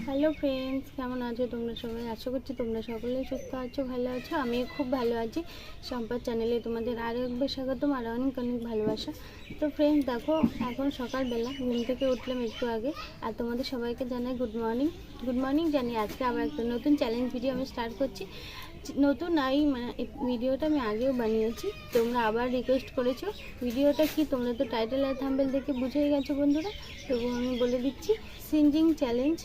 Hello friends, কেমন আছো তোমরা সবাই? আশা করছি তোমরা সকলেই সুস্থ আছো, ভালো আছো। আমি খুব ভালো আছি। শম্পার চ্যানেলে তোমাদের আরও একবার স্বাগতম, আর অনেক অনেক ভালোবাসা। তো ফ্রেন্ডস দেখো, এখন সকালবেলা ঘুম থেকে উঠলাম একটু আগে, আর তোমাদের সবাইকে জানাই গুড মর্নিং। গুড মর্নিং জানি। আজকে আবার একটা নতুন চ্যালেঞ্জ ভিডিও আমি স্টার্ট করছি। নতুন নাই, মানে ভিডিওটা আমি আগেও বানিয়েছি, তোমরা আবার রিকোয়েস্ট করেছো। ভিডিওটা কি তোমরা তো টাইটেল আর থাম্বনেল দেখে বুঝেই গেছো বন্ধুরা, তবুও আমি বলে দিচ্ছি, সিঙ্গিং চ্যালেঞ্জ।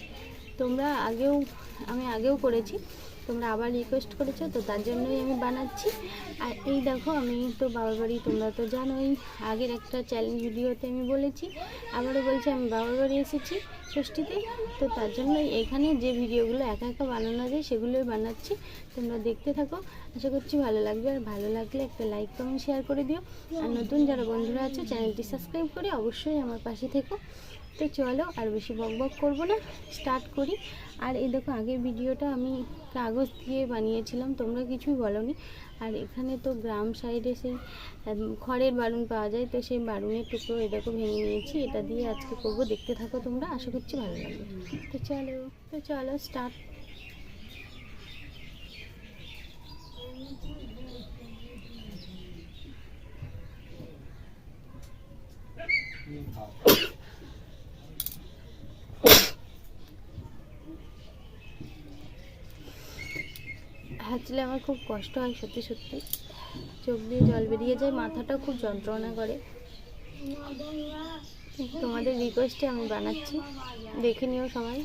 আমি আগেও করেছি, তোমরা আবার রিকোয়েস্ট করেছো, তো তার জন্যই আমি বানাচ্ছি। আর এই দেখো, আমি তো বাবার বাড়ি, তোমরা তো জানোই, আগের একটা চ্যালেঞ্জ ভিডিওতে আমি বলেছি, আবারও বলছি, আমি বাবার বাড়ি এসেছি ষষ্ঠীতে। তো তার জন্যই এখানে যে ভিডিওগুলো একা একা বানানো যায় সেগুলোই বানাচ্ছি। তোমরা দেখতে থাকো, আশা করছি ভালো লাগবে। আর ভালো লাগলে একটা লাইক কমেন্ট শেয়ার করে দিও। আর নতুন যারা বন্ধুরা আছে, চ্যানেলটি সাবস্ক্রাইব করে অবশ্যই আমার পাশে থেকো। তো চলো, আর বেশি বকবক করবো না, স্টার্ট করি। আর এই দেখো, আগের ভিডিওটা আমি কাগজ দিয়ে বানিয়েছিলাম, তোমরা কিছুই বলোনি। আর এখানে তো গ্রাম সাইডে সেই খড়ের বারুন পাওয়া যায়, তো সেই বারুনের টুকরো এই দেখো ভেঙে নিয়েছি, এটা দিয়ে আজকে করবো। দেখতে থাকো তোমরা, আশা করছি ভালো লাগবে। তো চলো স্টার্ট। হাঁচলে আমার খুব কষ্ট হয়, সত্যি সত্যি চোখ দিয়ে জল বেরিয়ে যায়, মাথাটা খুব যন্ত্রণা করে। তোমাদের রিকোয়েস্টে আমি বানাচ্ছি, দেখে নিও সবাই।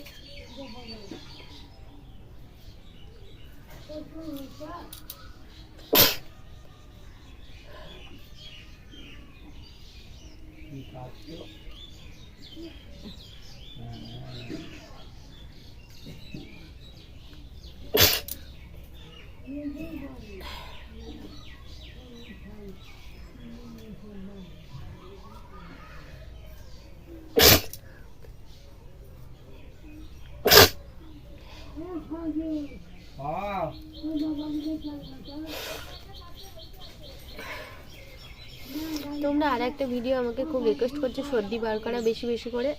তোমরা আর একটা ভিডিও আমাকে খুব রিকোয়েস্ট করছো, সর্দি বার করা বেশি বেশি করে,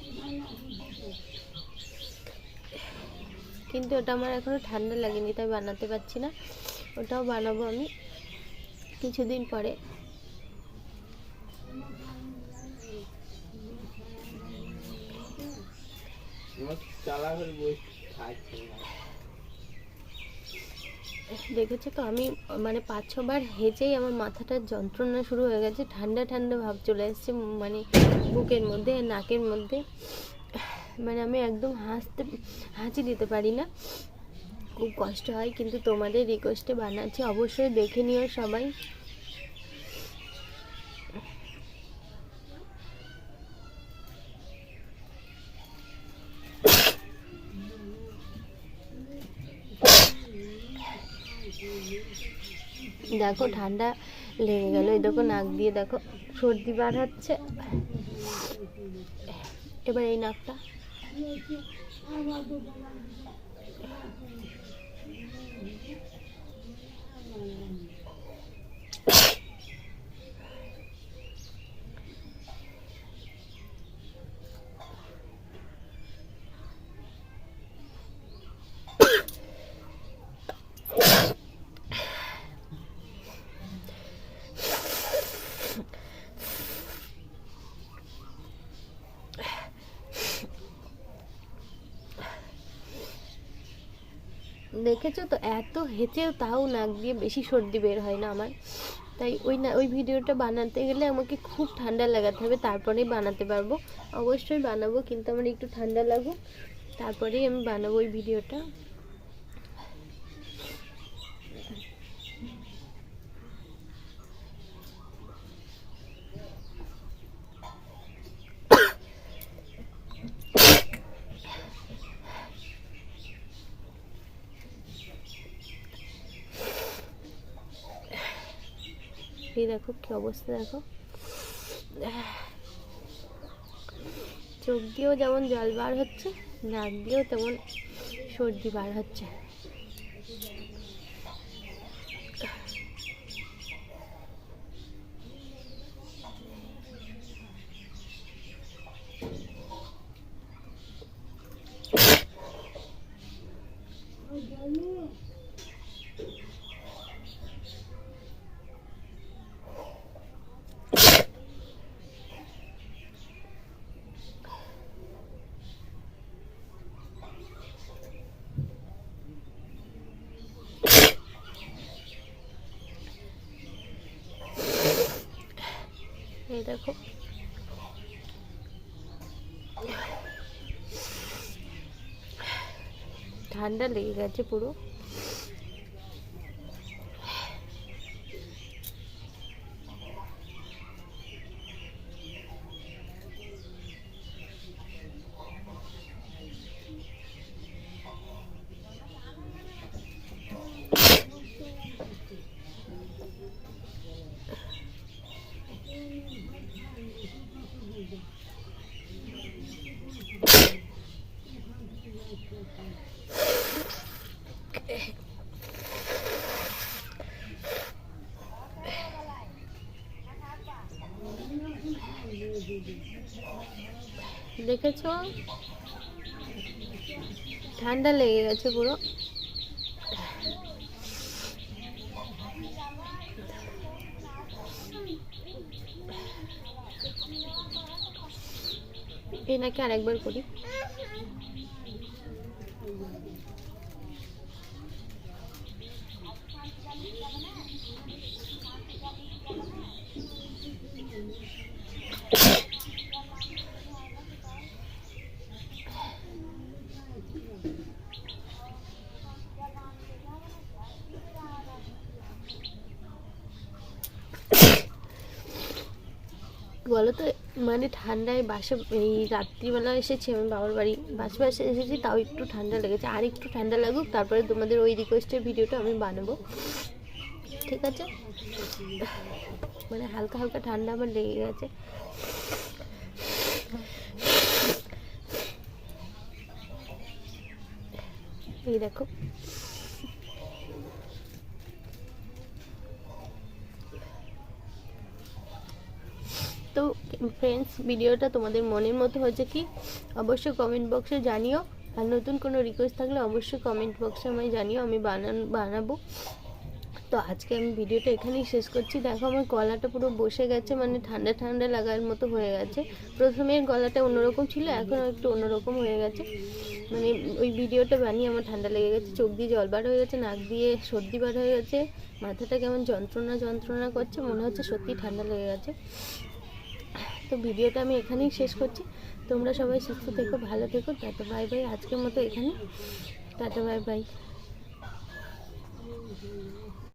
কিন্তু ওটা আমার এখনো ঠান্ডা লাগেনি, তাই বানাতে পারছি না। ওটাও বানাবো আমি কিছুদিন পরে। দেখেছো তো, আমি মানে 5-6 বার হেঁচেই আমার মাথাটার যন্ত্রণা শুরু হয়ে গেছে, ঠান্ডা ঠান্ডা ভাব চলে এসছে, মানে বুকের মধ্যে, নাকের মধ্যে। মানে আমি একদম হাঁচি দিতে পারি না, খুব কষ্ট হয়। কিন্তু তোমাদের রিকোয়েস্টে বানাচ্ছি, অবশ্যই দেখে নিও সবাই। দেখো ঠান্ডা লেগে গেল, এই দেখো নাক দিয়ে দেখো সর্দি বার হচ্ছে। এবার এই নাকটা দেখেছো তো, এত হেঁচেও তাও নাক দিয়ে বেশি সর্দি বের হয় না আমার। তাই ওই ভিডিওটা বানাতে গেলে আমাকে খুব ঠান্ডা লাগাতে হবে, তারপরেই বানাতে পারবো। অবশ্যই বানাবো, কিন্তু আমার একটু ঠান্ডা লাগুক, তারপরেই আমি বানাবো ওই ভিডিওটা। এই দেখো কি অবস্থা, দেখো চোখ দিয়েও যেমন জল বার হচ্ছে, নাক দিয়েও তেমন সর্দি বার হচ্ছে। এই দেখো ঠান্ডা লেগে গেছে পুরো। দেখেছো ঠান্ডা লেগে গেছে পুরো। এই নাকি আরেকবার করি। বলো তো মানে ঠান্ডায় বাসে এই রাত্রিবেলা এসেছি আমি বাবার বাড়ি, বাসে এসেছি, তাও একটু ঠান্ডা লেগেছে। আর একটু ঠান্ডা লাগুক তারপরে তোমাদের ওই রিকোয়েস্টের ভিডিওটা আমি বানাবো, ঠিক আছে? মানে হালকা হালকা ঠান্ডা আমার লেগে গেছে। এই দেখো তো ফ্রেন্ডস, ভিডিওটা তোমাদের মনের মতো হয়েছে কি অবশ্যই কমেন্ট বক্সে জানিও। আর নতুন কোনো রিকোয়েস্ট থাকলে অবশ্যই কমেন্ট বক্সে আমায় জানিও, আমি বানাবো। তো আজকে আমি ভিডিওটা এখানেই শেষ করছি। দেখো আমার গলাটা পুরো বসে গেছে, মানে ঠান্ডা ঠান্ডা লাগার মতো হয়ে গেছে। প্রথমে গলাটা অন্যরকম ছিল, এখন একটু অন্যরকম হয়ে গেছে। মানে ওই ভিডিওটা বানিয়ে আমার ঠান্ডা লেগে গেছে, চোখ দিয়ে জল বার হয়ে গেছে, নাক দিয়ে সর্দি বার হয়ে গেছে, মাথাটা কেমন যন্ত্রণা করছে, মনে হচ্ছে সত্যি ঠান্ডা লেগে গেছে। তো ভিডিওটা আমি এখানেই শেষ করছি। তোমরা সবাই সুস্থ থেকো, ভালো থেকো। Tata bye bye. আজকের মতো এখানে টাটা বাই বাই।